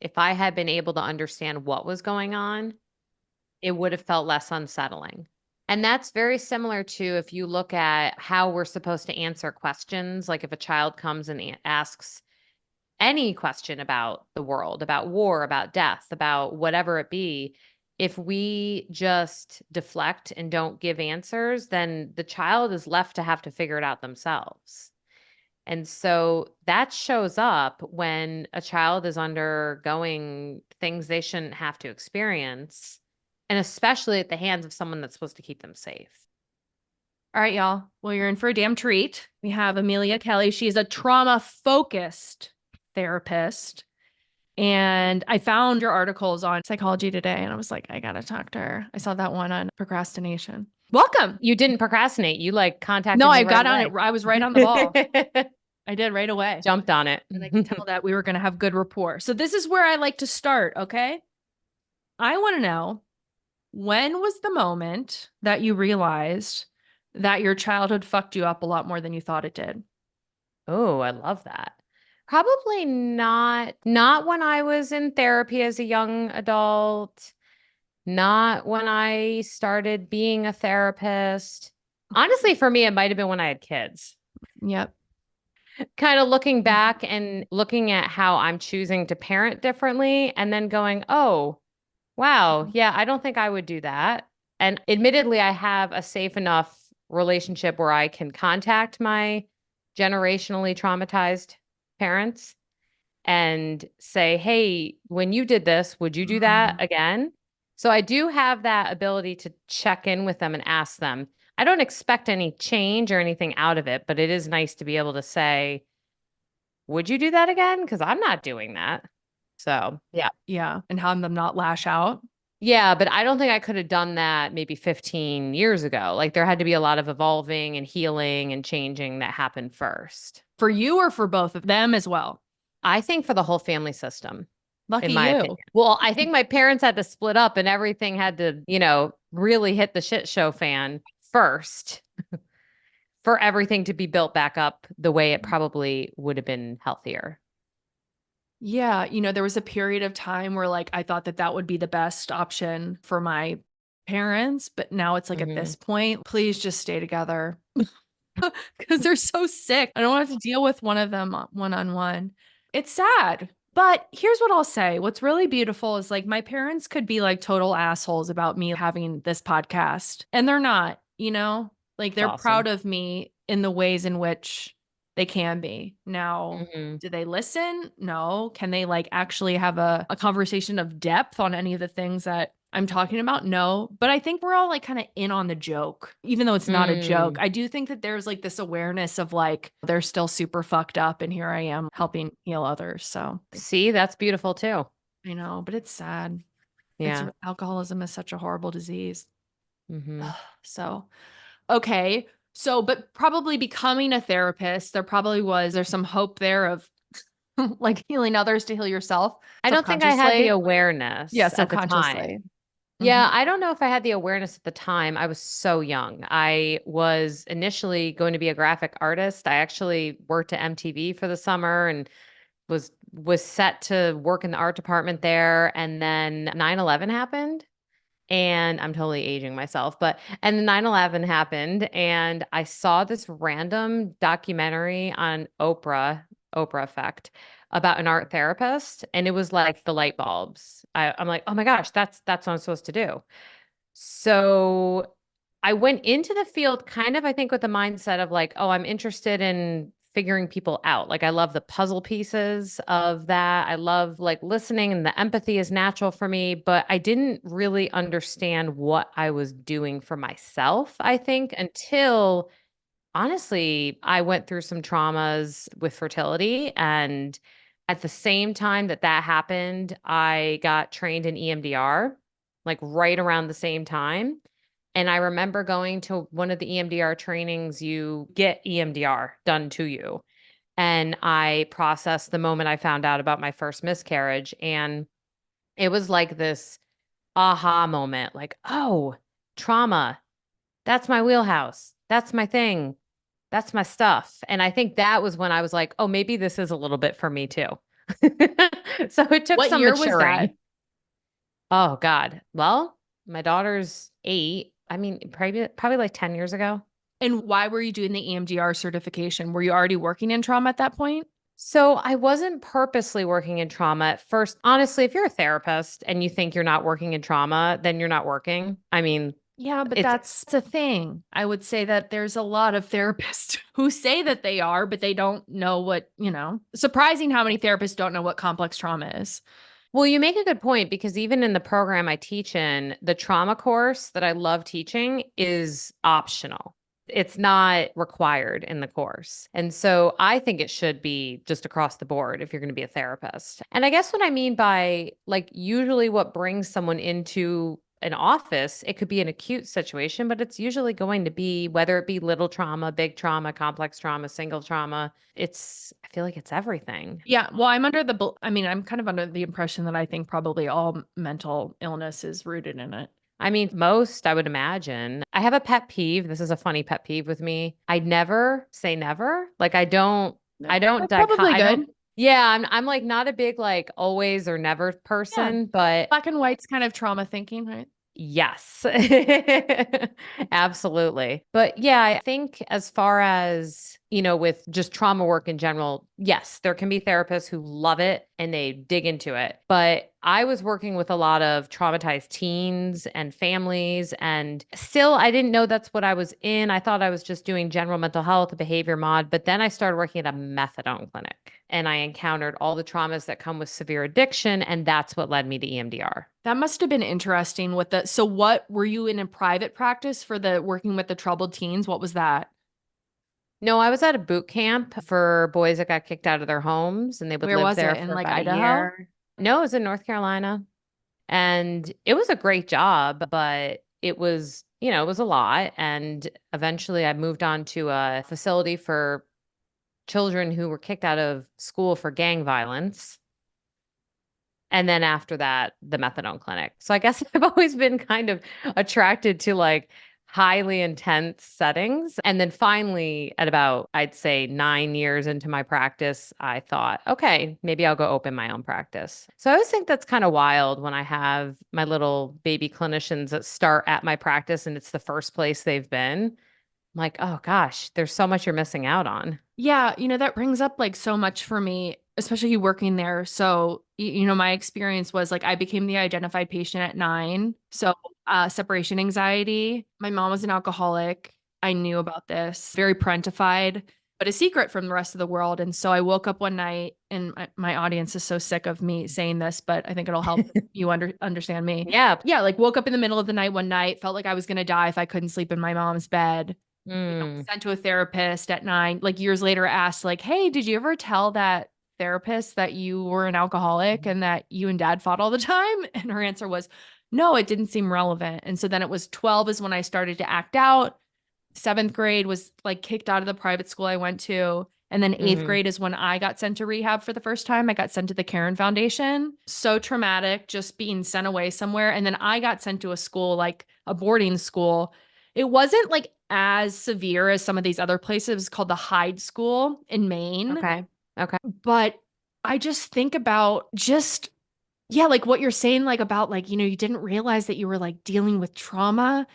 If I had been able to understand what was going on, it would have felt less unsettling. And that's very similar to if you look at how we're supposed to answer questions, like if a child comes and asks any question about the world, about war, about death, about whatever it be, if we just deflect and don't give answers, then the child is left to have to figure it out themselves. And so that shows up when a child is undergoing things they shouldn't have to experience, and especially at the hands of someone that's supposed to keep them safe. All right, y'all. Well, you're in for a damn treat. We have Amelia Kelley. She's a trauma-focused therapist. And I found your articles on Psychology Today, and I was like, I gotta talk to her. I saw that one on procrastination. Welcome. You didn't procrastinate. You like contacted No, me I right got away. on it. I was right on the ball. I did right away. Jumped on it. And I could tell that we were going to have good rapport. So this is where I like to start, okay? I want to know, when was the moment that you realized that your childhood fucked you up a lot more than you thought it did? Oh, I love that. Probably not when I was in therapy as a young adult, not when I started being a therapist. Honestly, for me, it might have been when I had kids. Yep. Kind of looking back and looking at how I'm choosing to parent differently and then going, oh, wow, yeah, I don't think I would do that. And admittedly, I have a safe enough relationship where I can contact my generationally traumatized parents and say, hey, when you did this, would you do that again? So I do have that ability to check in with them and ask them. I don't expect any change or anything out of it, but it is nice to be able to say, would you do that again? Because I'm not doing that. So, yeah. Yeah. And have them not lash out. Yeah, but I don't think I could have done that maybe 15 years ago. Like there had to be a lot of evolving and healing and changing that happened first. For you or for both of them as well? I think for the whole family system. Lucky in my you. opinion. Well, I think my parents had to split up and everything had to, really hit the shit show fan first for everything to be built back up the way it probably would have been healthier. Yeah. There was a period of time where like I thought that that would be the best option for my parents, but now it's like at this point, please just stay together because they're so sick. I don't have to deal with one of them one-on-one. It's sad. But here's what I'll say. What's really beautiful is like my parents could be like total assholes about me having this podcast, and they're not, like they're Awesome. proud of me in the ways in which they can be. Now, do they listen? No. Can they like actually have a conversation of depth on any of the things that I'm talking about? No. But I think we're all like kind of in on the joke, even though it's not a joke. I do think that there's like this awareness of like, they're still super fucked up. And here I am helping heal others. So See, that's beautiful too. I know, but it's sad. Yeah. Alcoholism is such a horrible disease. Mm-hmm. So, okay. So, but probably becoming a therapist, there's some hope there of like healing others to heal yourself. I don't think I had the awareness Yeah, at the time. Yeah, I don't know if I had the awareness at the time. I was so young. I was initially going to be a graphic artist. I actually worked at MTV for the summer and was set to work in the art department there. And then 9/11 happened. And I'm totally aging myself, and 9/11 happened and I saw this random documentary on Oprah Effect about an art therapist. And it was like the light bulbs. I'm like, oh my gosh, that's what I'm supposed to do. So I went into the field kind of, I think, with the mindset of like, oh, I'm interested in figuring people out. Like I love the puzzle pieces of that. I love like listening and the empathy is natural for me, but I didn't really understand what I was doing for myself, I think, until honestly, I went through some traumas with fertility. And at the same time that happened, I got trained in EMDR, like right around the same time. And I remember going to one of the EMDR trainings, you get EMDR done to you. And I processed the moment I found out about my first miscarriage. And it was like this aha moment, like, oh, trauma, that's my wheelhouse. That's my thing. That's my stuff. And I think that was when I was like, oh, maybe this is a little bit for me too. So it took What some year was that? maturing. Oh God. Well, my daughter's 8. I mean, probably like 10 years ago. And why were you doing the EMDR certification? Were you already working in trauma at that point? So I wasn't purposely working in trauma at first. Honestly, if you're a therapist and you think you're not working in trauma, then you're not working. I mean, Yeah, but it's that's the thing. I would say that there's a lot of therapists who say that they are, but they don't know what, surprising how many therapists don't know what complex trauma is. well, you make a good point because even in the program I teach in, the trauma course that I love teaching is optional. It's not required in the course. And so I think it should be just across the board if you're going to be a therapist. And I guess what I mean by like usually what brings someone into an office, it could be an acute situation, but it's usually going to be whether it be little trauma, big trauma, complex trauma, single trauma. I feel like it's everything. Yeah, well, I'm kind of under the impression that I think probably all mental illness is rooted in it. I mean, most I would imagine. I have a pet peeve. This is a funny pet peeve with me. I never say never. Like I don't That's probably I don't good. yeah, I'm like not a big like always or never Yeah. person, but Black and white's kind of trauma thinking, right? yes. Absolutely. But yeah, I think as far as, with just trauma work in general, yes, there can be therapists who love it and they dig into it. But I was working with a lot of traumatized teens and families, and still I didn't know that's what I was in. I thought I was just doing general mental health, behavior mod, but then I started working at a methadone clinic and I encountered all the traumas that come with severe addiction, and that's what led me to EMDR. That must have been interesting so what were you in a private practice for the working with the troubled teens? What was that? No, I was at a boot camp for boys that got kicked out of their homes and they would Where live was there it? In for like about a Idaho? year. No, it was in North Carolina. And it was a great job, but it was a lot. And eventually I moved on to a facility for children who were kicked out of school for gang violence. And then after that, the methadone clinic. So I guess I've always been kind of attracted to like highly intense settings. And then finally, at about, I'd say 9 years into my practice, I thought, okay, maybe I'll go open my own practice. So I always think that's kind of wild when I have my little baby clinicians that start at my practice and it's the first place they've been. I'm like, oh gosh, there's so much you're missing out on. Yeah, that brings up like so much for me, especially you working there. So, my experience was like I became the identified patient at 9. So, separation anxiety. My mom was an alcoholic. I knew about this, very parentified, but a secret from the rest of the world. And so I woke up one night, and my audience is so sick of me saying this, but I think it'll help you understand me. Yeah. Yeah, like woke up in the middle of the night one night, felt like I was going to die if I couldn't sleep in my mom's bed, Mm, sent to a therapist at 9, like years later asked like, "Hey, did you ever tell that therapist that you were an alcoholic and that you and dad fought all the time?" And her answer was, "No, it didn't seem relevant." And so then it was 12 is when I started to act out. 7th grade was like kicked out of the private school I went to. And then 8th hmm grade is when I got sent to rehab for the first time. I got sent to the Karen Foundation. So traumatic, just being sent away somewhere. And then I got sent to a school, like a boarding school. It wasn't like as severe as some of these other places. It was called the Hyde School in Maine. Okay. Okay. But I just think about yeah, like what you're saying, like about like, you didn't realize that you were like dealing with trauma.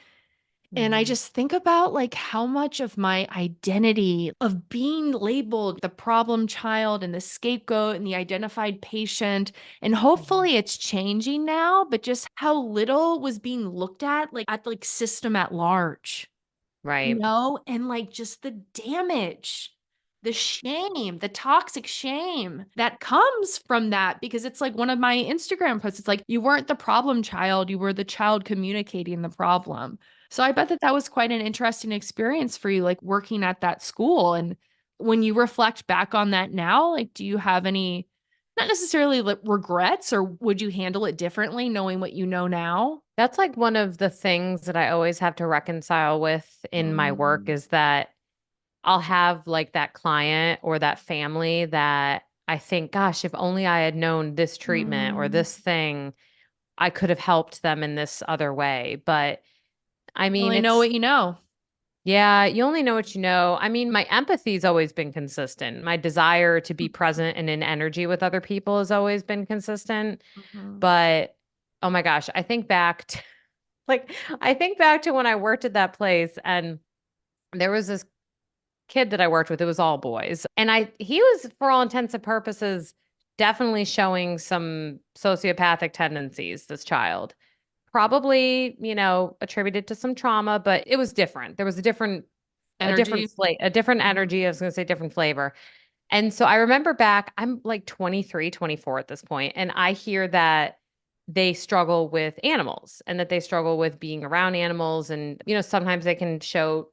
And I Mhm. just think about like how much of my identity of being labeled the problem child and the scapegoat and the identified patient, and Mhm. hopefully it's changing now, but just how little was being looked at like system at large, Right. and like just the damage, the shame, the toxic shame that comes from that, because it's like one of my Instagram posts. It's like, you weren't the problem child, you were the child communicating the problem. So I bet that that was quite an interesting experience for you, like working at that school. And when you reflect back on that now, like, do you have any, not necessarily like regrets, or would you handle it differently knowing what you know now? That's like one of the things that I always have to reconcile with in my work Mm. is that I'll have like that client or that family that I think, gosh, if only I had known this treatment or Mm. this thing, I could have helped them in this other way. But I You mean, only know what you know. Yeah, you only know what you know. I mean, my empathy's always been consistent. My desire to be present and in energy with other people has always been consistent. Mhm. But oh my gosh, I think back to I think back to when I worked at that place and there was this kid that I worked with. It was all boys. And he was for all intents and purposes definitely showing some sociopathic tendencies, this child. Probably, attributed to some trauma, but it was different. There was Energy. a different Mhm. energy. I was going to say different flavor. And so I remember back, I'm like 23, 24 at this point, and I hear that they struggle with animals and that they struggle with being around animals. And, sometimes they can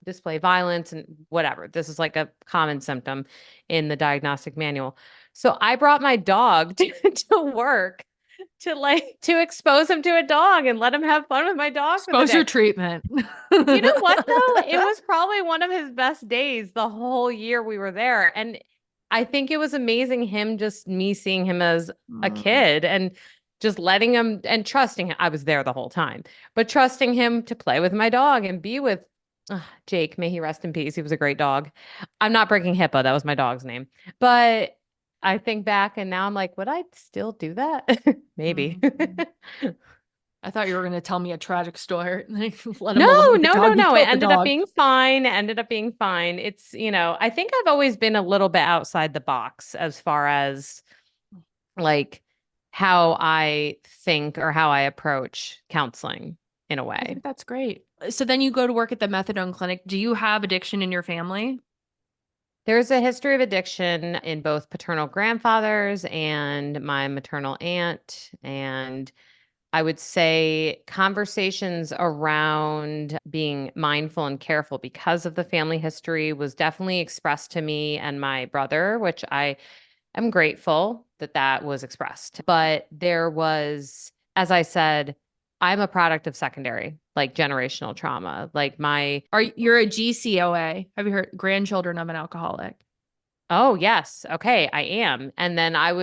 display violence and whatever. This is like a common symptom in the diagnostic manual. So I brought my dog to work to expose him to a dog and let him have fun with my dog for the Exposure day. treatment. You know what though? It was probably one of his best days the whole year we were there. And I think it was amazing me seeing him as a Mm. kid and just letting him and trusting him. I was there the whole time, but trusting him to play with my dog and be with Jake. May he rest in peace. He was a great dog. I'm not breaking HIPAA. That was my dog's name. But I think back and now I'm like, would I still do that? Maybe. Mhm. I thought you were going to tell me a tragic story. Let him No, alone with the no, dog. no, You no. It killed the ended up dog. being fine. It ended up being fine. I think I've always been a little bit outside the box as far as like how I think or how I approach counseling in a I way. think that's great. So then you go to work at the methadone clinic. Do you have addiction in your family? There's a history of addiction in both paternal grandfathers and my maternal aunt. And I would say conversations around being mindful and careful because of the family history was definitely expressed to me and my brother, which I am grateful that that was expressed. But there was, as I said, I'm a product of secondary, like generational trauma. You're a GCOA? Have you heard grandchildren of an alcoholic? Oh, yes. Okay, I am. And then I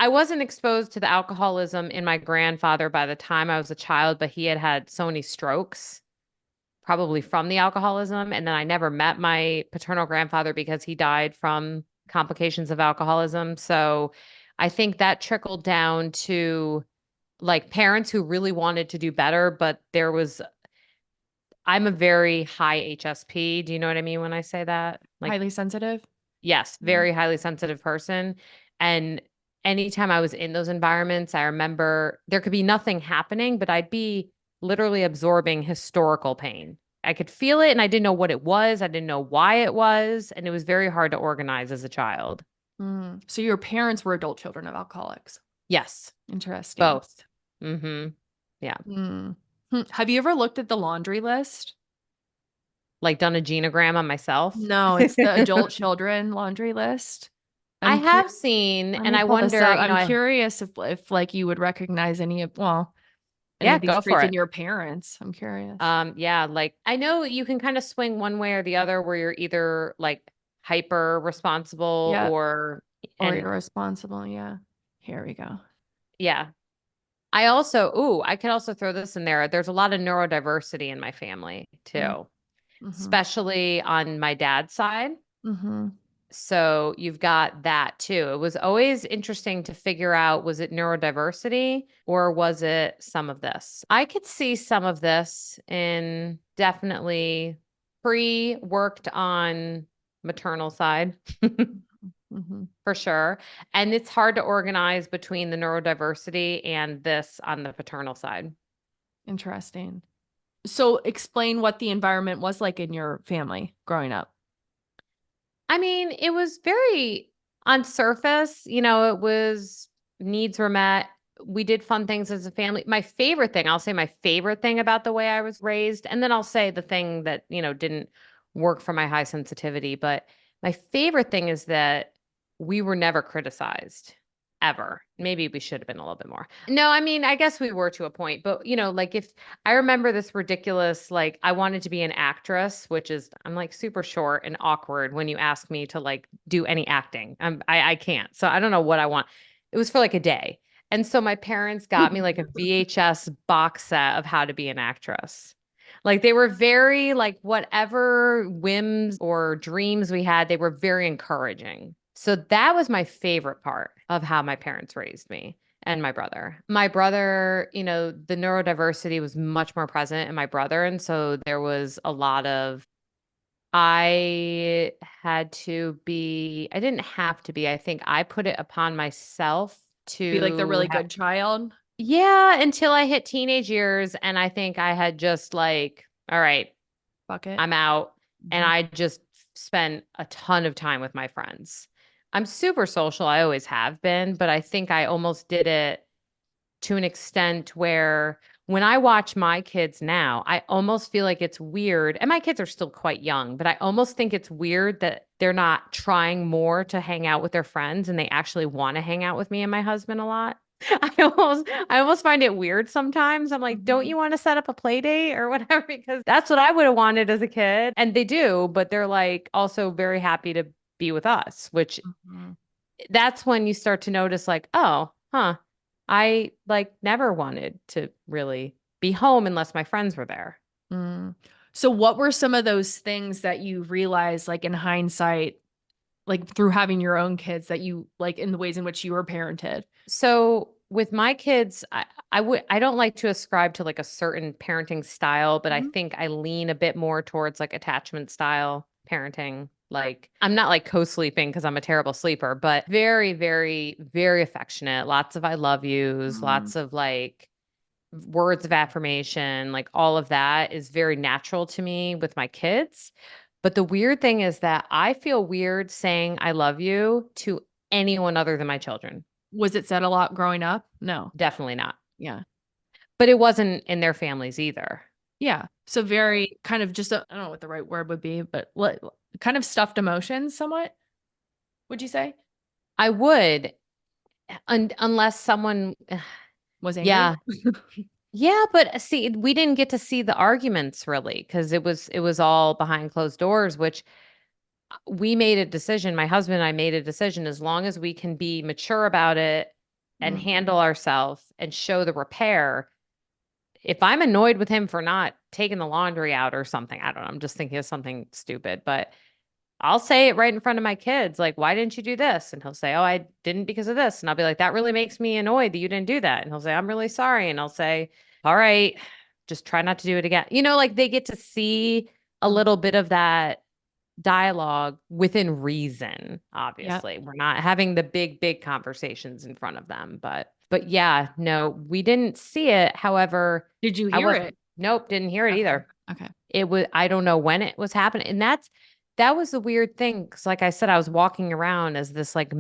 wasn't exposed to the alcoholism in my grandfather by the time I was a child, but he had had so many strokes, probably from the alcoholism. And then I never met my paternal grandfather because he died from complications of alcoholism. So I think that trickled down to like parents who really wanted to do better, but I'm a very high HSP. Do you know what I mean when I say that? Like, Highly sensitive? yes, Yeah. very highly sensitive person. And anytime I was in those environments, I remember there could be nothing happening, but I'd be literally absorbing historical pain. I could feel it and I didn't know what it was. I didn't know why it was. And it was very hard to organize as a child. Mm. So your parents were adult children of alcoholics. Yes, Interesting. both. Mm-hmm. Yeah. Mm. Have you ever looked at the laundry list? Like done a genogram on myself. No, it's the adult children laundry list. I I'm have curious. seen, Let and me I pull this wonder, up. I'm curious if like you would recognize any yeah, of these go for traits in it. your parents. I'm curious. Yeah, like I know you can kind of swing one way or the other where you're either like hyper responsible Yeah. Or and irresponsible. Yeah. Here we go. yeah. I could also throw this in there. There's a lot of neurodiversity in my family too, Mm-hmm. especially on my dad's side. Mm-hmm. So you've got that too. It was always interesting to figure out, was it neurodiversity or was it some of this? I could see some of this in definitely pre-worked on maternal side Mm-hmm. for sure. And it's hard to organize between the neurodiversity and this on the paternal side. Interesting. So explain what the environment was like in your family growing up. I mean, it was very on surface, it was needs were met. We did fun things as a family. I'll say my favorite thing about the way I was raised, and then I'll say the thing that, didn't work for my high sensitivity. But my favorite thing is that we were never criticized ever. Maybe we should have been a little bit more. No, I mean, I guess we were to a point, but like if I remember this ridiculous, like I wanted to be an actress, which is I'm like super short and awkward when you ask me to like do any acting. I can't. So I don't know what I want. It was for like a day. And so my parents got me like a VHS box set of how to be an actress. Like they were very like whatever whims or dreams we had, they were very encouraging. So that was my favorite part of how my parents raised me and my brother. My brother, the neurodiversity was much more present in my brother. And so there was a lot of, I had to be, I didn't have to be, I think I put it upon myself Be like the to really good child. yeah, until I hit teenage years. And I think I had just like, all right, Fuck it. I'm out. And Mhm. I just spent a ton of time with my friends. I'm super social. I always have been, but I think I almost did it to an extent where when I watch my kids now, I almost feel like it's weird. And my kids are still quite young, but I almost think it's weird that they're not trying more to hang out with their friends and they actually want to hang out with me and my husband a lot. I almost find it weird sometimes. I'm like, don't Mhm. you want to set up a play date or whatever? Because that's what I would have wanted as a kid. And they do, but they're like also very happy to be with us, which Mhm. that's when you start to notice like, oh, huh. I like never wanted to really be home unless my friends were there. Mm. So what were some of those things that you realized, like in hindsight, like through having your own kids, that you like in the ways in which you were parented? So with my kids, I don't like to ascribe to like a certain parenting style, but I Mhm. think I lean a bit more towards like attachment style parenting. Like I'm not like co-sleeping because I'm a terrible sleeper, but very, very, very affectionate. Lots of I love yous, Mm. lots of like words of affirmation, like all of that is very natural to me with my kids. But the weird thing is that I feel weird saying I love you to anyone other than my children. Was it said a lot growing up? No. Definitely not. Yeah. But it wasn't in their families either. Yeah. So very kind of just I don't know what the right word would be, but kind of stuffed emotions somewhat, would you say? I would, unless someone, Was angry? yeah. Yeah, but see, we didn't get to see the arguments really because it was all behind closed doors, which we made a decision. My husband and I made a decision as long as we can be mature about it and Mhm. handle ourselves and show the repair. If I'm annoyed with him for not taking the laundry out or something, I don't know. I'm just thinking of something stupid, but I'll say it right in front of my kids, like, why didn't you do this? And he'll say, oh, I didn't because of this. And I'll be like, that really makes me annoyed that you didn't do that. And he'll say, I'm really sorry. And I'll say, all right, just try not to do it again. Like they get to see a Mhm. little bit of that dialogue within reason. Yep. Obviously we're not having the big conversations in front of them, but yeah, no, we didn't see it. However, Did you I hear wasn't, it? nope, didn't hear it Okay. either. Okay. It was, I don't know when it was happening, and that was the weird thing because like I said, I was walking around as this like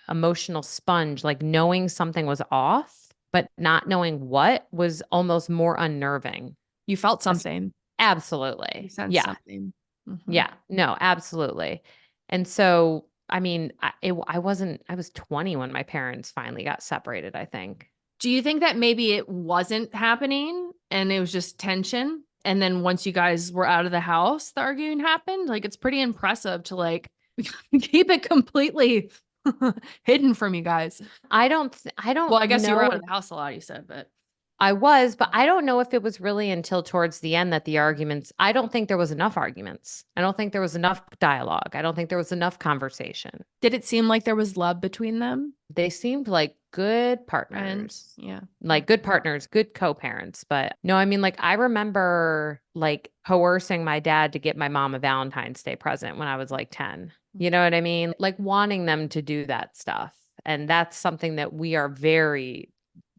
emotional sponge, like knowing something was off but not knowing what was almost more unnerving. You felt As- something. You absolutely, sensed yeah. something. Mhm. Yeah, no, absolutely. And so, I mean, I was 20 when my parents finally got separated, I think. Do you think that maybe it wasn't happening and it was just tension? And then once you guys were out of the house, the arguing happened? Like, it's pretty impressive to, like, keep it completely hidden from you guys. I Well, don't I guess you were out know. of the house a lot, you said, but I was, but I don't know if it was really until towards the end that the arguments, I don't think there was enough arguments. I don't think there was enough dialogue. I don't think there was enough conversation. did it seem like there was love between them? They seemed like good Friends? partners, Yeah. like good partners, good co-parents. But no, I mean, like I remember like coercing my dad to get my mom a Valentine's Day present when I was like 10. You know what I mean? Like wanting them to do that stuff. And that's something that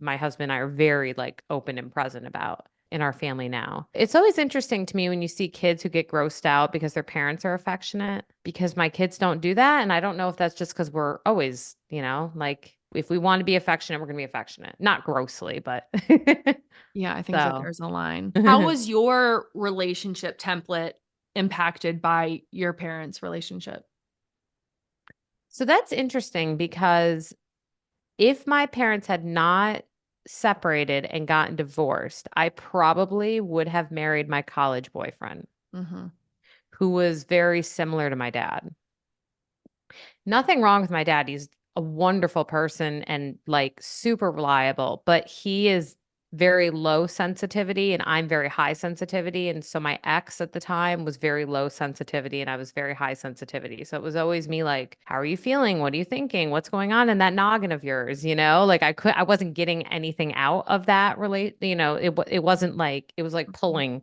my husband and I are very like open and present about in our family now. It's always interesting to me when you see kids who get grossed out because their parents are affectionate because my kids don't do that. And I don't know if that's just because we're always, like if we want to be affectionate, we're going to be affectionate. Not grossly, but Yeah, I think that so. there's a line. How was your relationship template impacted by your parents' relationship? So that's interesting because if my parents had not separated and gotten divorced, I probably would have married my college boyfriend, Mhm. who was very similar to my dad. Nothing wrong with my dad. He's a wonderful person and like super reliable, but he is very low sensitivity and I'm very high sensitivity. And so my ex at the time was very low sensitivity and I was very high sensitivity. So it was always me like, how are you feeling? What are you thinking? What's going on in that noggin of yours? Like I wasn't getting anything out of that it wasn't like, it was like Mhm. pulling.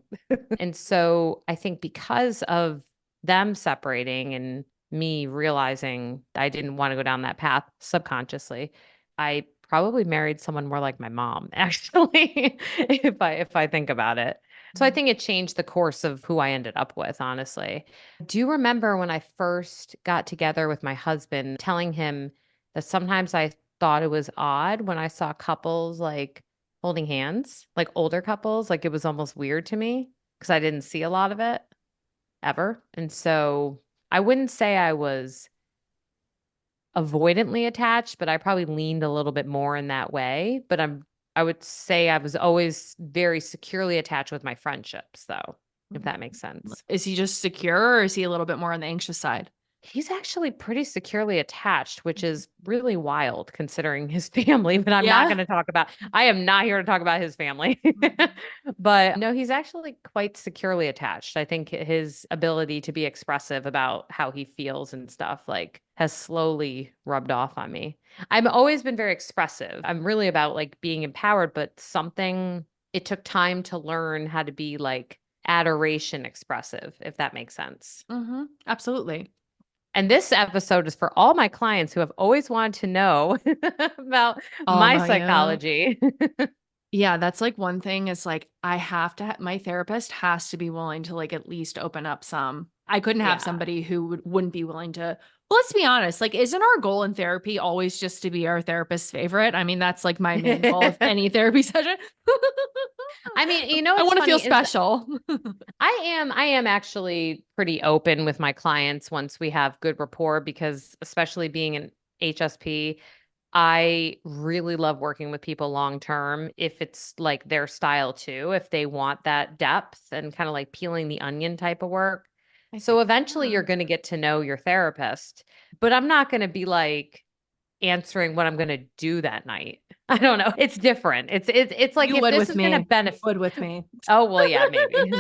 And so I think because of them separating and me realizing I didn't want to go down that path subconsciously, I probably married someone more like my mom, actually, if I think about it. So I think it changed the course of who I ended up with, honestly. Do you remember when I first got together with my husband, telling him that sometimes I thought it was odd when I saw couples like holding hands, like older couples, like it was almost weird to me because I didn't see a lot of it ever. And so I wouldn't say I was avoidantly attached, but I probably leaned a little bit more in that way. But I would say I was always very securely attached with my friendships, though, if that makes sense. Is he just secure or is he a little bit more on the anxious side? He's actually pretty securely attached, which is really wild considering his family, but I'm not Yeah. going to talk about I am not here to talk about his family. Mhm. But no, he's actually quite securely attached. I think his ability to be expressive about how he feels and stuff like has slowly rubbed off on me. I've always been very expressive. I'm really about like being empowered, but it took time to learn how to be like adoration expressive, if that makes sense. Absolutely. And this episode is for all my clients who have always wanted to know about All my about you. psychology. Yeah, that's like one thing is like I have to my therapist has to be willing to like at least open up some. I couldn't have Yeah. somebody who wouldn't be willing to. Well, let's be honest, like isn't our goal in therapy always just to be our therapist's favorite? I mean, that's like my main goal of any therapy session. I mean, you know I what's want to feel funny is special. I am actually pretty open with my clients once we have good rapport because especially being an HSP, I really love working with people long term if it's like their style too, if they want that depth and kind of like peeling the onion type of work. I So think eventually yeah. you're going to get to know your therapist, but I'm not going to be like answering what I'm going to do that night. I don't know. It's different. It's like You if would this with is going to me. You benefit. would with me. Oh, well, yeah, maybe.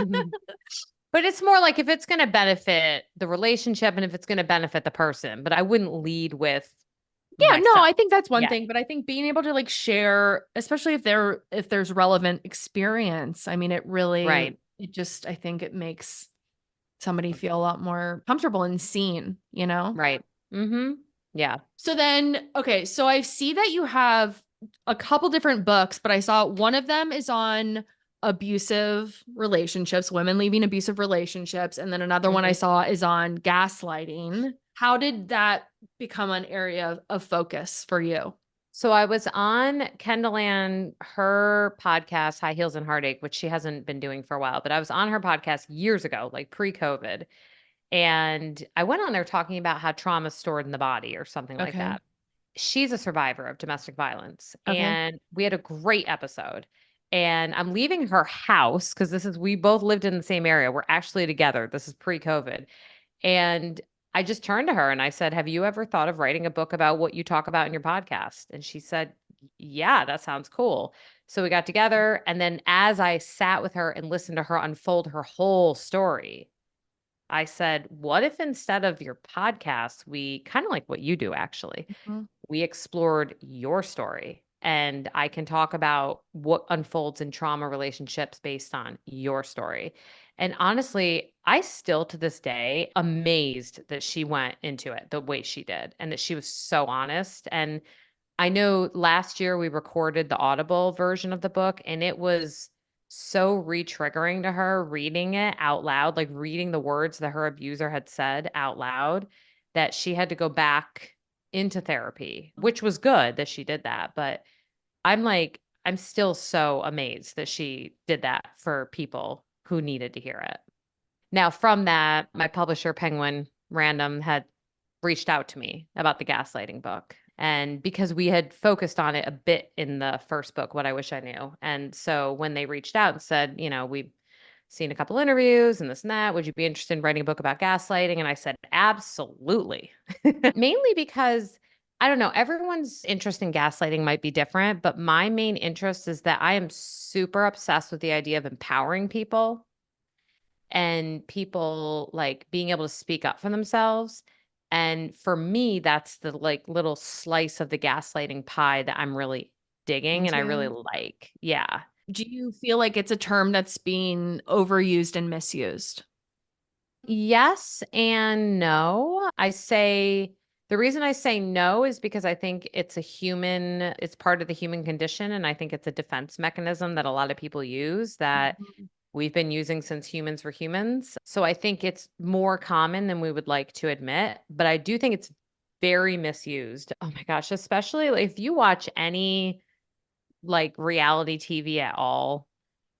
But it's more like if it's going to benefit the relationship and if it's going to benefit the person, but I wouldn't lead with Yeah, no, myself. I think that's one Yeah. thing, but I think being able to like share, especially if there's relevant experience, I mean, Right. it just I think it makes somebody feel a lot more comfortable and seen, you know? Right. Mhm. Yeah. So then, okay, so I see that you have a couple different books, but I saw one of them is on abusive relationships, women leaving abusive relationships, and then another one I Mhm. saw is on gaslighting. How did that become an area of focus for you? So I was on Kendall Ann, her podcast, High Heels and Heartache, which she hasn't been doing for a while, but I was on her podcast years ago, like pre-COVID. And I went on there talking about how trauma is stored in the body or something like Okay. that. She's a survivor of domestic violence. Okay. And we had a great episode. And I'm leaving her house because we both lived in the same area. We're actually together. This is pre COVID. And I just turned to her and I said, have you ever thought of writing a book about what you talk about in your podcast? And she said, yeah, that sounds cool. So we got together. And then as I sat with her and listened to her unfold her whole story, I said, what if instead of your podcast, we kind of like what you do, actually, Mhm. we explored your story and I can talk about what unfolds in trauma relationships based on your story. And honestly, I still to this day amazed that she went into it the way she did and that she was so honest. And I know last year we recorded the Audible version of the book, and it was so re-triggering to her reading it out loud, like reading the words that her abuser had said out loud, that she had to go back into therapy, which was good that she did that. But I'm still so amazed that she did that for people who needed to hear it. Now, from that, my publisher, Penguin Random, had reached out to me about the gaslighting book. And because we had focused on it a bit in the first book, What I Wish I Knew. And so when they reached out and said, we've seen a couple interviews and this and that, would you be interested in writing a book about gaslighting? And I said, absolutely. Mainly because I don't know. Everyone's interest in gaslighting might be different, but my main interest is that I am super obsessed with the idea of empowering people and people like being able to speak up for themselves. And for me, that's the like little slice of the gaslighting pie that I'm really digging and I really Into. like. Yeah. Do you feel like it's a term that's being overused and misused? Yes and no. The reason I say no is because I think it's part of the human condition. And I think it's a defense mechanism that a lot of people use that Mhm. we've been using since humans were humans. So I think it's more common than we would like to admit, but I do think it's very misused. Oh my gosh, especially like, if you watch any like reality TV at all,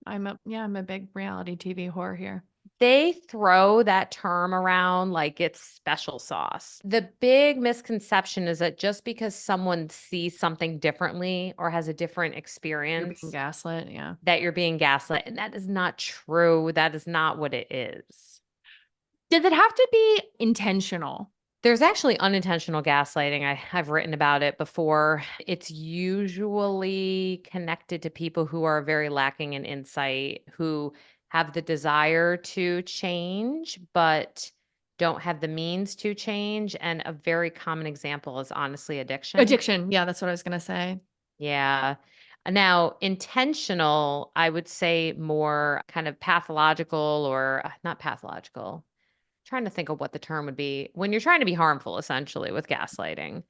I'm a big reality TV whore here. they throw that term around like it's special sauce. The big misconception is that just because someone sees something differently or has a different You're being experience, gaslit, yeah. that you're being gaslit. And that is not true. That is not what it is. Does it have to be intentional? There's actually unintentional gaslighting. I've written about it before. It's usually connected to people who are very lacking in insight, who have the desire to change, but don't have the means to change. And a very common example is honestly addiction. Addiction, yeah, that's what I was gonna say. Yeah. Now, intentional, I would say more kind of pathological or not pathological. Trying to think of what the term would be when you're trying to be harmful, essentially, with gaslighting.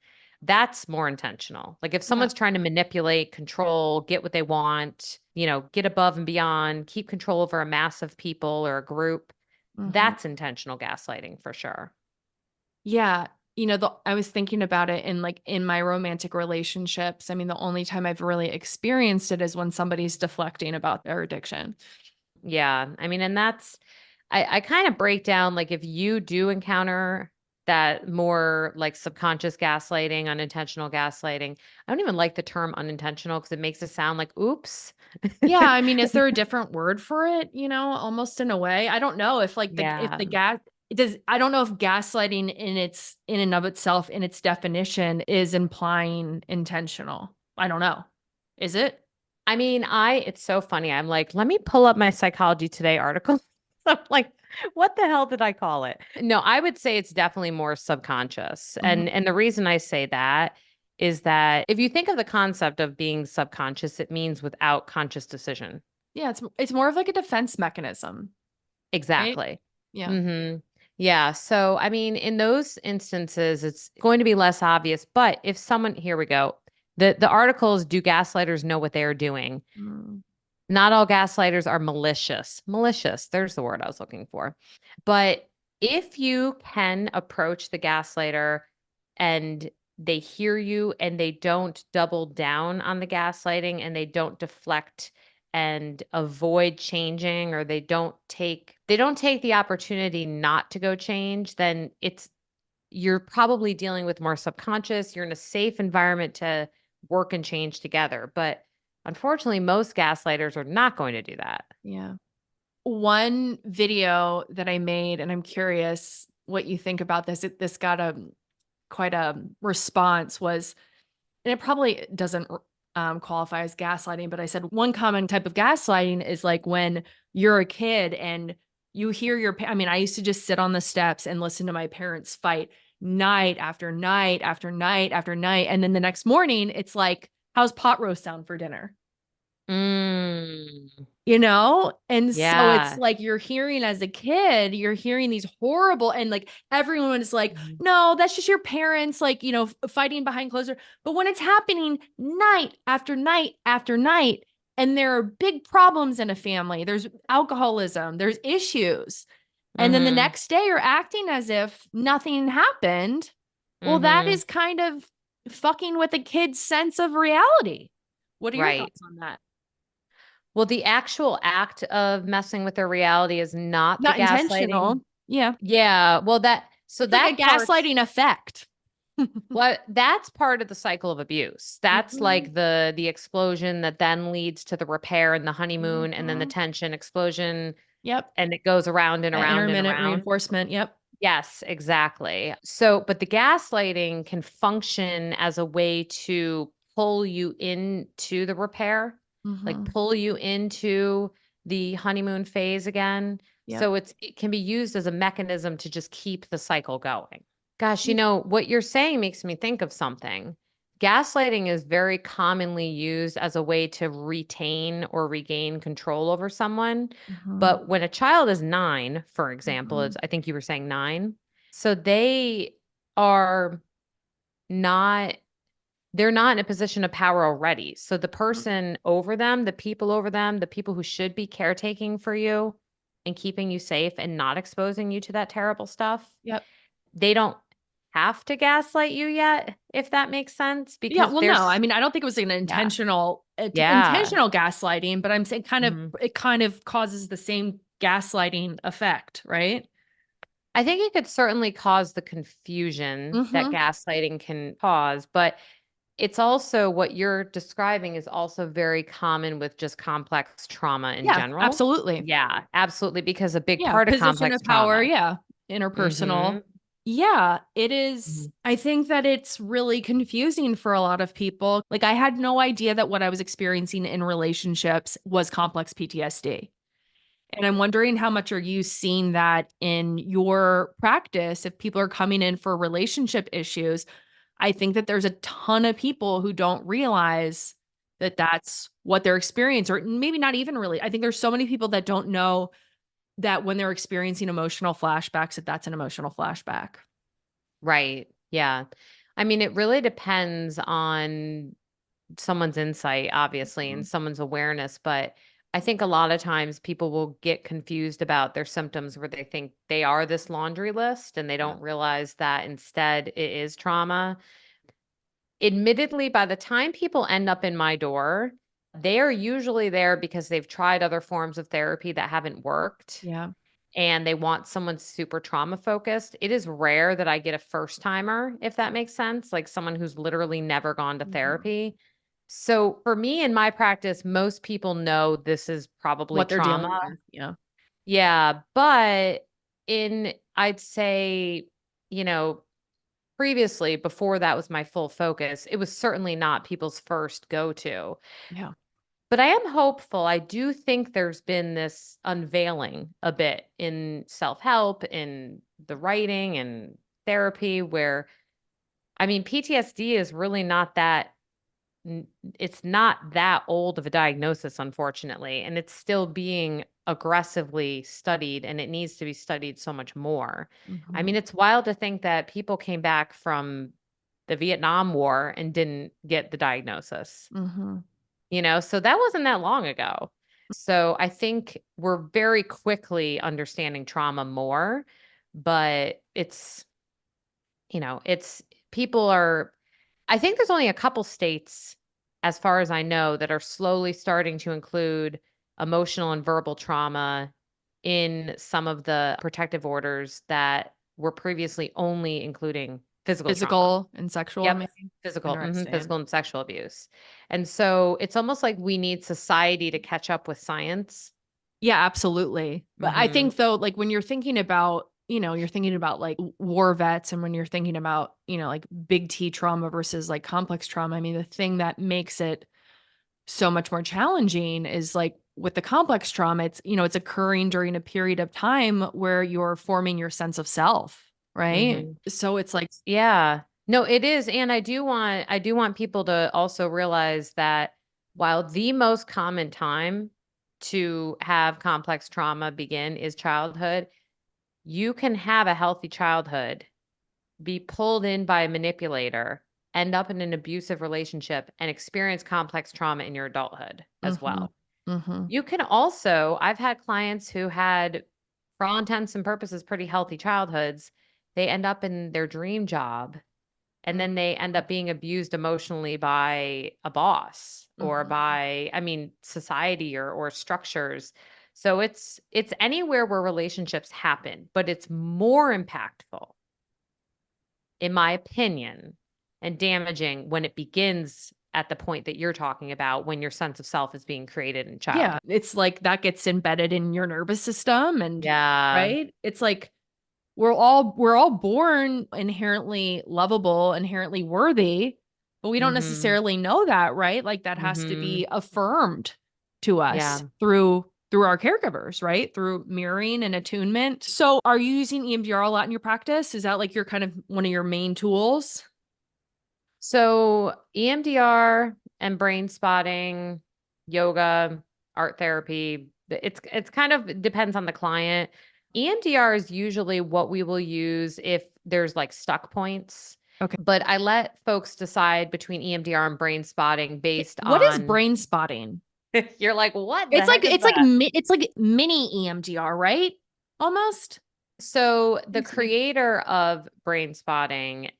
That's more intentional. Like if Yeah. someone's trying to manipulate, control, get what they want, get above and beyond, keep control over a mass of people or a group, Mhm. that's intentional gaslighting for sure. Yeah, I was thinking about it in, like, in my romantic relationships. I mean, the only time I've really experienced it is when somebody's deflecting about their addiction. Yeah. I mean, and I kind of break down like if you do encounter that more like subconscious gaslighting, unintentional gaslighting. I don't even like the term unintentional because it makes it sound like oops. Yeah, I mean, is there a different word for it, almost in a way? I don't know if, like, the Yeah. gas it does I don't know if gaslighting in and of itself, in its definition, is implying intentional. I don't know. Is it? I mean, it's so funny. I'm like, let me pull up my Psychology Today article. I'm like, what the hell did I call it? No, I would say it's definitely more subconscious. Mhm. And the reason I say that is that if you think of the concept of being subconscious, it means without conscious decision. Yeah, it's more of like a defense mechanism, right? Exactly. Yeah. Mhm. Yeah, so I mean, in those instances, it's going to be less obvious, but if someone here we go. The article is Do Gaslighters Know What They Are Doing? Mm. Not all gaslighters are malicious. Malicious, there's the word I was looking for. But if you can approach the gaslighter and they hear you and they don't double down on the gaslighting and they don't deflect and avoid changing or they don't take the opportunity not to go change, then you're probably dealing with more subconscious. You're in a safe environment to work and change together. But unfortunately, most gaslighters are not going to do that. Yeah. One video that I made, and I'm curious what you think about this. This got a quite a response was, and it probably doesn't qualify as gaslighting, but I said one common type of gaslighting is like when you're a kid and you hear I mean, I used to just sit on the steps and listen to my parents fight night after night after night after night. And then the next morning, it's like, how's pot roast sound for dinner? Mm, And so it's yeah. like you're hearing as a kid, you're hearing these horrible and like everyone is like, Mhm. "No, that's just your parents like, fighting behind closed door." But when it's happening night after night after night and there are big problems in a family, there's alcoholism, there's issues. And then the Mhm. next day you're acting as if nothing happened. Well, that Mhm. is kind of fucking with a kid's sense of reality. What are your Right. thoughts on that? Well, the actual act of messing with their reality is not the Not gaslighting. intentional. Yeah. Yeah. Well, It's like a that part's gaslighting effect. that's part of the cycle of abuse. That's Mhm, like the explosion that then leads to the repair and the honeymoon and then the mhm. tension explosion Yep. and it goes around and That around and intermittent around. reinforcement, yep. Yes, exactly. So, but the gaslighting can function as a way to pull you into the repair, like Mhm. pull you into the honeymoon phase again. Yep. So it can be used as a mechanism to just keep the cycle going. Gosh, Yeah. what you're saying makes me think of something. Gaslighting is very commonly used as a way to retain or regain control over someone. Mhm. But when a child is 9, for example, Mhm. it's I think you were saying 9. So they are not they're not in a position of power already. So the Mhm. person over them, the people over them, the people who should be caretaking for you and keeping you safe and not exposing you to that terrible stuff, Yep. they don't have to gaslight you yet, if that makes sense, Yeah, because well, no, I there's mean, I don't think it was an yeah. Yeah. intentional gaslighting, but I'm saying Mhm. it kind of causes the same gaslighting effect, right? I think it could certainly cause the confusion that Mhm. gaslighting can cause, but it's also what you're describing is also very common with just complex trauma in Yeah, general. absolutely. Yeah, absolutely, because a big Yeah, part of position complex of power, trauma. yeah, interpersonal. Mhm. Yeah, it is Mhm. I think that it's really confusing for a lot of people. Like, I had no idea that what I was experiencing in relationships was complex PTSD. And I'm wondering how much are you seeing that in your practice if people are coming in for relationship issues? I think that there's a ton of people who don't realize that that's what they're experiencing, or maybe not even really. I think there's so many people that don't know that when they're experiencing emotional flashbacks, that that's an emotional flashback. Right. Yeah. I mean, it really depends on someone's insight, obviously, and Mhm. someone's awareness. But I think a lot of times people will get confused about their symptoms where they think they are this laundry list and they Yeah. don't realize that instead it is trauma. Admittedly, by the time people end up in my door, they are usually there because they've tried other forms of therapy that haven't worked Yeah. and they want someone super trauma focused. It is rare that I get a first timer, if that makes sense, like someone who's literally never gone to Mhm. therapy. So for me in my practice, most people know this is probably What they're trauma. dealing with. Yeah. Yeah. But I'd say, you know, previously, before that was my full focus, it was certainly not people's first go to. Yeah. But I am hopeful. I do think there's been this unveiling a bit in self help, in the writing and therapy, where, I mean, PTSD is really not that. It's not that old of a diagnosis, unfortunately, and it's still being aggressively studied, and it needs to be studied so much more. I Mhm. mean, it's wild to think that people came back from the Vietnam War and didn't get the diagnosis. Mhm. So that wasn't that long ago. So I think we're very quickly understanding trauma more, but it's people are I think there's only a couple states, as far as I know, that are slowly starting to include emotional and verbal trauma in some of the protective orders that were previously only including physical trauma. Physical and sexual, Yep. maybe? Physical Interesting. and sexual abuse. And so it's almost like we need society to catch up with science. Yeah, absolutely. But I Mhm. think though, like when you're thinking about, you're thinking about like war vets and when you're thinking about, like big T trauma versus like complex trauma, I mean, the thing that makes it so much more challenging is like with the complex trauma, it's occurring during a period of time where you're forming your sense of self, right? Mhm. So it's like, Yeah. No, it is, and I do want people to also realize that while the most common time to have complex trauma begin is childhood, you can have a healthy childhood, be pulled in by a manipulator, end up in an abusive relationship, and experience complex trauma in your adulthood as mhm, well. mhm, You can also I've had clients who had, for all intents and purposes, pretty healthy childhoods. They end up in their dream job and then they end up being abused emotionally by a boss or mhm. by, I mean, society or structures. So it's anywhere where relationships happen, but it's more impactful, in my opinion, and damaging when it begins at the point that you're talking about when your sense of self is being created in Yeah, childhood. it's like that gets embedded in your nervous system and Yeah. right? It's like we're all born inherently lovable, inherently worthy, but we don't Mm-hmm. necessarily know that, right? Like that has to Mm-hmm. be affirmed to us Yeah. through our caregivers, right? Through mirroring and attunement. So are you using EMDR a lot in your practice? Is that like your kind of one of your main tools? So EMDR and brain spotting, yoga, art therapy, it's kind of it depends on the client. EMDR is usually what we will use if there's like stuck points, Okay. but I let folks decide between EMDR and brain spotting based What is on brain spotting? you're like, what the It's like heck is it's like that? it's like mini EMDR, right? Almost. So the Seems to be creator of brain spotting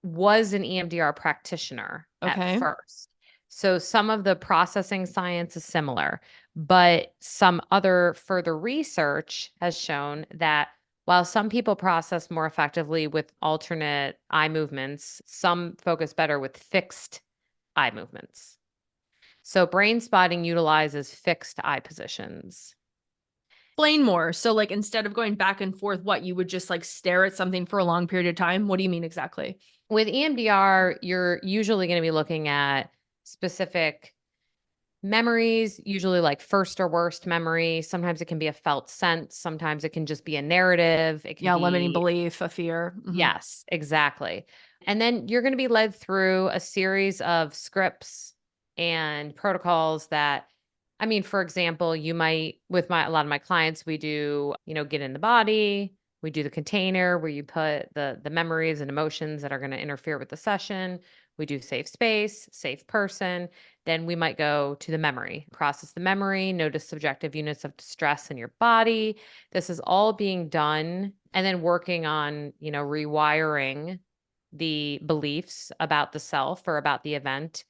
was an EMDR practitioner at okay. first. So some of the processing science is similar, but some other further research has shown that while some people process more effectively with alternate eye movements, some focus better with fixed eye movements. So brain spotting utilizes fixed eye positions. Explain more. So like instead of going back and forth, what you would just like stare at something for a long period of time? What do you mean exactly? With EMDR, you're usually going to be looking at specific memories, usually like first or worst memory. Sometimes it can be a felt sense. Sometimes it can just be a narrative. It can Yeah, limiting be, belief, a fear. yes, exactly. And then you're going to be led through a series of scripts and protocols that, I mean, for example, you might, with a lot of my clients, we do, get in the body. We do the container where you put the memories and emotions that are going to interfere with the session. We do safe space, safe person. Then we might go to the memory, process the memory, notice subjective units of distress in your body. This is all being done and then working on, rewiring the beliefs about the self or about the event.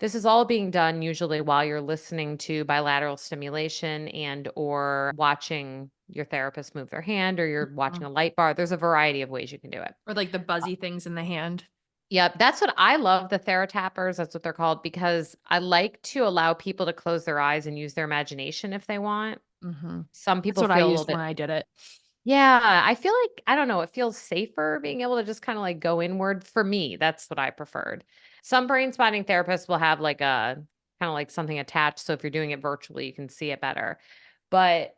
This is all being done usually while you're listening to bilateral stimulation and or watching your therapist move their hand or you're watching Mhm. a light bar. There's a variety of ways you can do it. Or like the buzzy things in the hand. Yep, that's what I love, the TheraTappers, that's what they're called, because I like to allow people to close their eyes and use their imagination if they want. Hmm. Some That's people what I feel a little used bit. when I did it. Yeah, I feel like, I don't know, it feels safer being able to just kind of like go inward. For me, that's what I preferred. Some brain spotting therapists will have like a kind of like something attached. So if you're doing it virtually, you can see it better. But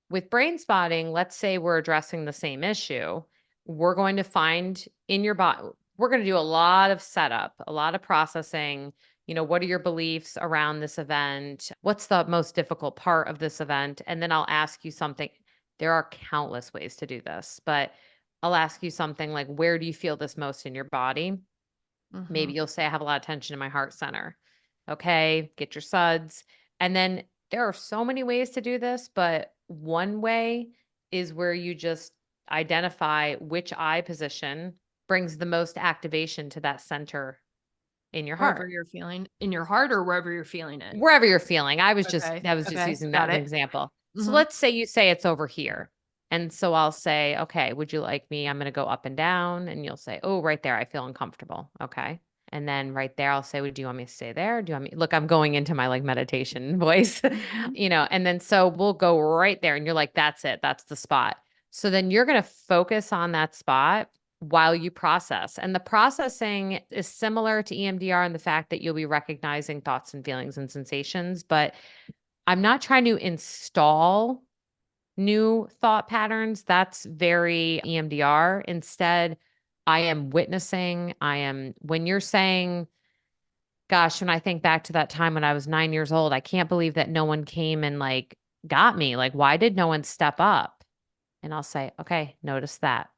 with brain spotting, let's say we're addressing the same issue. We're going to find in your body, we're going to do a lot of setup, a lot of processing. What are your beliefs around this event? What's the most difficult part of this event? And then I'll ask you something. There are countless ways to do this, but I'll ask you something like, where do you feel this most in your body? Hmm. Maybe you'll say, I have a lot of tension in my heart center. Okay, get your suds. And then there are so many ways to do this, but one way is where you just identify which eye position brings the most activation to that center in your Wherever heart. you're feeling in your heart or wherever you're feeling it. Wherever you're feeling. Okay. I was just Okay. using that Got as an it. example. So Hmm. let's say you say it's over here. And so I'll say, okay, would you like me? I'm going to go up and down. And you'll say, oh, right there. I feel uncomfortable. Okay. And then right there, I'll say, well, do you want me to stay there? Do you want me? Look, I'm going into my like meditation voice, Hmm. and then so we'll go right there. And you're like, that's it. That's the spot. So then you're going to focus on that spot while you process. And the processing is similar to EMDR in the fact that you'll be recognizing thoughts and feelings and sensations, but I'm not trying to install new thought patterns. That's very EMDR. Instead, I am witnessing. When you're saying, gosh, when I think back to that time when I was 9 years old, I can't believe that no one came and like got me. Like, why did no one step up? And I'll say, okay, notice that.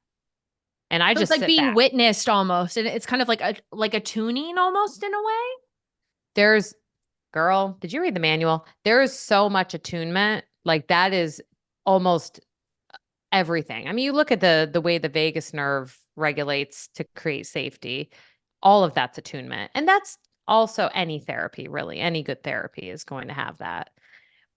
And I So it's just like sit being back. witnessed almost. And it's kind of like a tuning almost in a way. There's Girl, did you read the manual? There is so much attunement. Like that is almost everything. I mean, you look at the way the vagus nerve regulates to create safety. All of that's attunement. And that's also any therapy, really. Any good therapy is going to have that.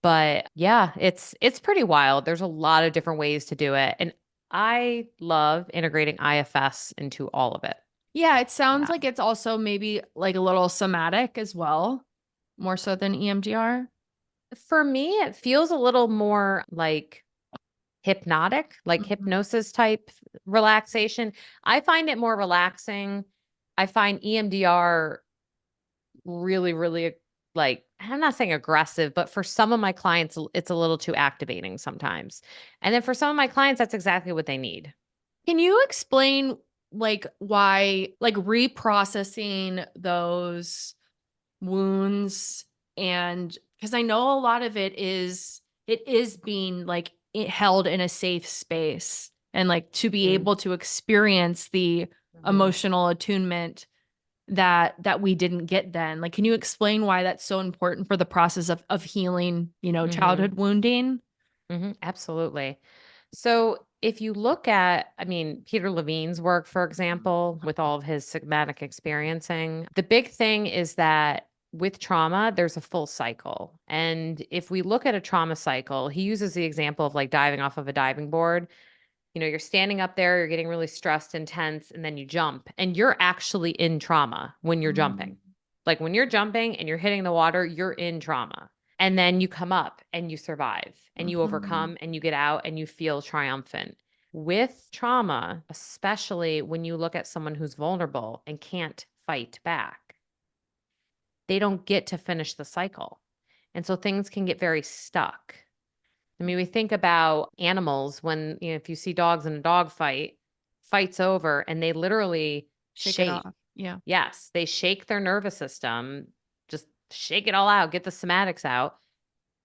But yeah, it's pretty wild. There's a lot of different ways to do it. And I love integrating IFS into all of it. Yeah, it sounds Yeah. like it's also maybe like a little somatic as well, more so than EMDR. For me, it feels a little more like hypnotic, like Mhm. hypnosis type relaxation. I find it more relaxing. I find EMDR really, really like, I'm not saying aggressive, but for some of my clients, it's a little too activating sometimes. And then for some of my clients, that's exactly what they need. Can you explain like why like reprocessing those wounds and because I know a lot of it is being like held in a safe space and like to be Mm, able to experience the mhm, emotional attunement that we didn't get then. Like can you explain why that's so important for the process of healing, mhm, childhood wounding? mhm, absolutely. So if you look at, I mean, Peter Levine's work, for example, with all of his somatic experiencing, the big thing is that with trauma, there's a full cycle. And if we look at a trauma cycle, he uses the example of like diving off of a diving board. You're standing up there, you're getting really stressed and tense, and then you jump, and you're actually in trauma when you're Mm, jumping. Like when you're jumping and you're hitting the water, you're in trauma. And then you come up and you survive and you mhm, overcome and you get out and you feel triumphant. With trauma, especially when you look at someone who's vulnerable and can't fight back, they don't get to finish the cycle. And so things can get very stuck. I mean, we think about animals when, if you see dogs in a dog fight, fight's over and they literally shake it shake. off. Yeah. Yes, they shake their nervous system, just shake it all out, get the somatics out.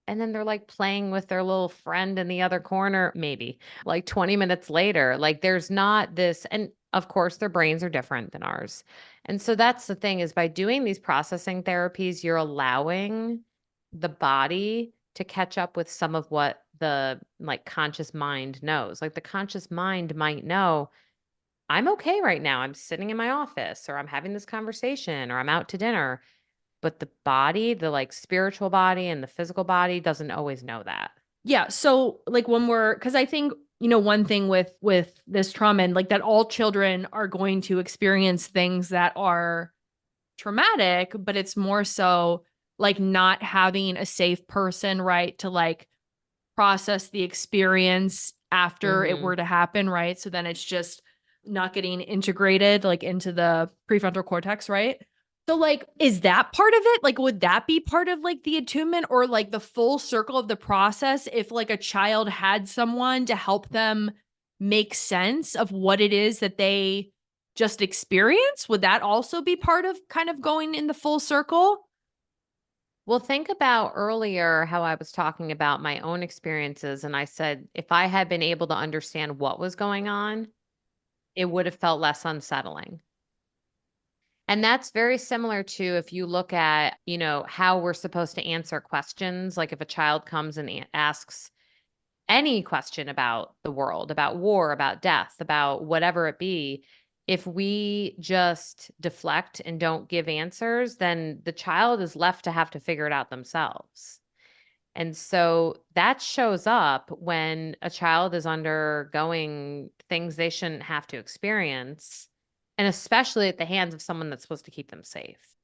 And then they're like playing with their little friend in the other corner, maybe like 20 minutes later. Like there's not this, and of course, their brains are different than ours. And so that's the thing is by doing these processing therapies, you're allowing the body to catch up with some of what the like conscious mind knows. Like the conscious mind might know, I'm okay right now. I'm sitting in my office or I'm having this conversation or I'm out to dinner, but the body, the, like, spiritual body and the physical body doesn't always know that. Yeah, so, like, when we're because I think, one thing with this trauma and, like, that all children are going to experience things that are traumatic, but it's more so, like, not having a safe person, right, to, like, process the experience after it Mhm. were to happen, right? So then it's just not getting integrated, like, into the prefrontal cortex, right? So, like, is that part of it? Like, would that be part of, like, the attunement or, like, the full circle of the process if, like, a child had someone to help them make sense of what it is that they just experienced? Would that also be part of kind of going in the full circle? Well, think about earlier how I was talking about my own experiences, and I said if I had been able to understand what was going on, it would have felt less unsettling. And that's very similar to if you look at, how we're supposed to answer questions, like if a child comes and asks any question about the world, about war, about death, about whatever it be, if we just deflect and don't give answers, then the child is left to have to figure it out themselves. And so that shows up when a child is undergoing things they shouldn't have to experience, and especially at the hands of someone that's supposed to keep them safe.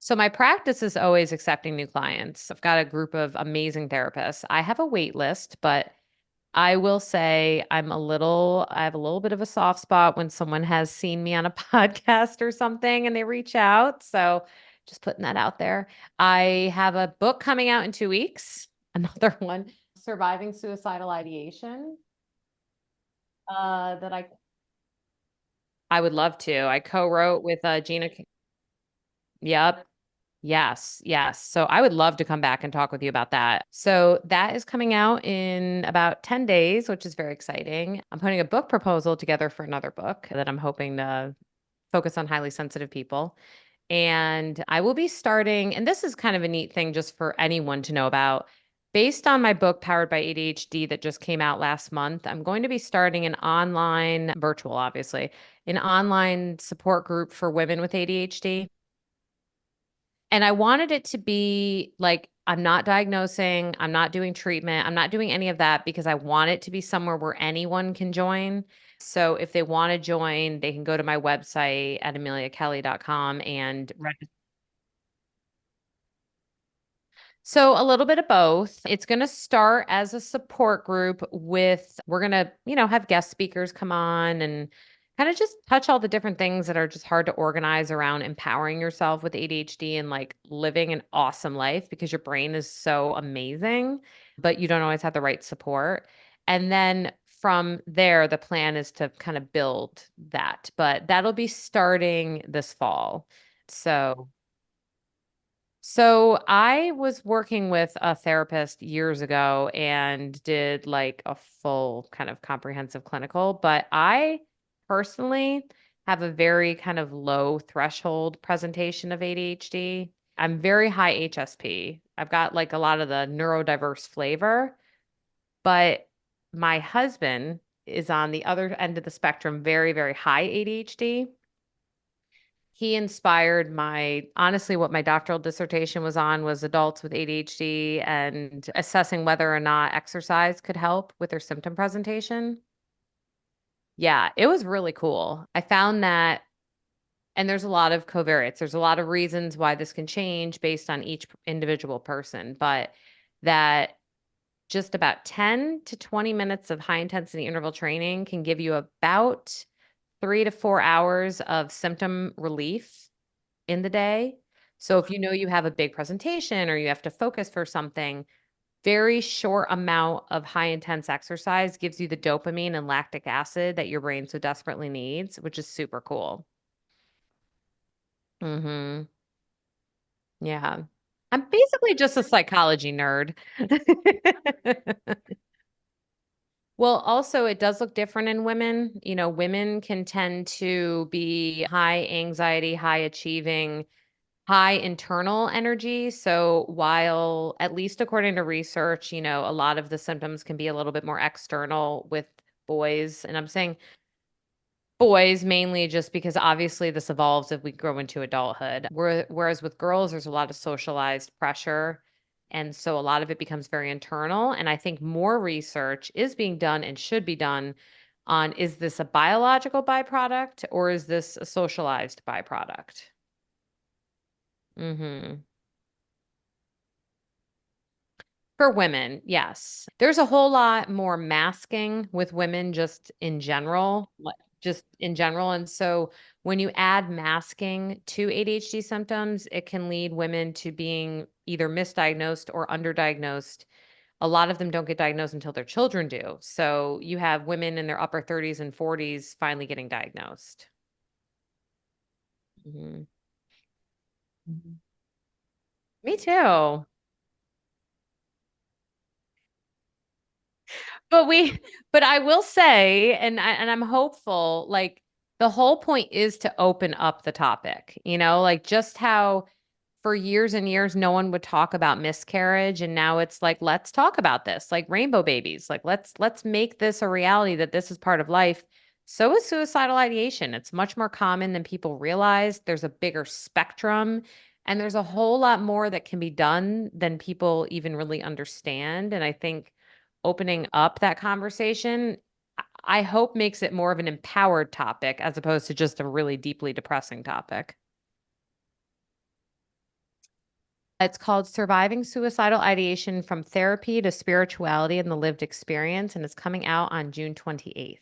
So my practice is always accepting new clients. I've got a group of amazing therapists. I have a wait list, but I will say I have a little bit of a soft spot when someone has seen me on a podcast or something and they reach out. So just putting that out there. I have a book coming out in 2 weeks, another one, Surviving Suicidal Ideation, that I would love to. I co-wrote with Gina. Yep. Yes, yes. So I would love to come back and talk with you about that. So that is coming out in about 10 days, which is very exciting. I'm putting a book proposal together for another book that I'm hoping to focus on highly sensitive people. And I will be starting, and this is kind of a neat thing just for anyone to know about. Based on my book, Powered by ADHD, that just came out last month, I'm going to be starting an online, virtual, obviously, an online support group for women with ADHD. And I wanted it to be like, I'm not diagnosing, I'm not doing treatment, I'm not doing any of that because I want it to be somewhere where anyone can join. So if they want to join, they can go to my website at ameliakelley.com and so a little bit of both. It's going to start as a support group we're going to, have guest speakers come on and kind of just touch all the different things that are just hard to organize around empowering yourself with ADHD and like living an awesome life because your brain is so amazing, but you don't always have the right support. And then from there, the plan is to kind of build that, but that'll be starting this fall. So I was working with a therapist years ago and did like a full kind of comprehensive clinical, but I personally have a very kind of low threshold presentation of ADHD. I'm very high HSP. I've got like a lot of the neurodiverse flavor, but my husband is on the other end of the spectrum, very, very high ADHD. He inspired honestly, what my doctoral dissertation was on was adults with ADHD and assessing whether or not exercise could help with their symptom presentation. Yeah, it was really cool. I found that, and there's a lot of covariates. There's a lot of reasons why this can change based on each individual person, but that just about 10 to 20 minutes of high intensity interval training can give you about 3 to 4 hours of symptom relief in the day. So if you know you have a big presentation or you have to focus for something, very short amount of high intense exercise gives you the dopamine and lactic acid that your brain so desperately needs, which is super cool. Mhm. Yeah. I'm basically just a psychology nerd. Well, also it does look different in women. Women can tend to be high anxiety, high achieving, high internal energy. So while, at least according to research, a lot of the symptoms can be a little bit more external with boys. And I'm saying boys mainly just because obviously this evolves if we grow into adulthood. Whereas with girls, there's a lot of socialized pressure. And so a lot of it becomes very internal. And I think more research is being done and should be done on, is this a biological byproduct or is this a socialized byproduct? Hmm. For women, yes. There's a whole lot more masking with women just in general, And so when you add masking to ADHD symptoms, it can lead women to being either misdiagnosed or underdiagnosed. A lot of them don't get diagnosed until their children do. So you have women in their upper 30s and 40s finally getting diagnosed. Mhm. Mhm. Me too. But we but I will say, and I'm hopeful, like, the whole point is to open up the topic, like, just how for years and years, no one would talk about miscarriage, and now it's like, "Let's talk about this," like rainbow babies, like, let's make this a reality that this is part of life. So is suicidal ideation. It's much more common than people realize. There's a bigger spectrum, and there's a whole lot more that can be done than people even really understand, and I think opening up that conversation, I hope makes it more of an empowered topic as opposed to just a really deeply depressing topic. It's called Surviving Suicidal Ideation from Therapy to Spirituality and the Lived Experience, and it's coming out on June 28th.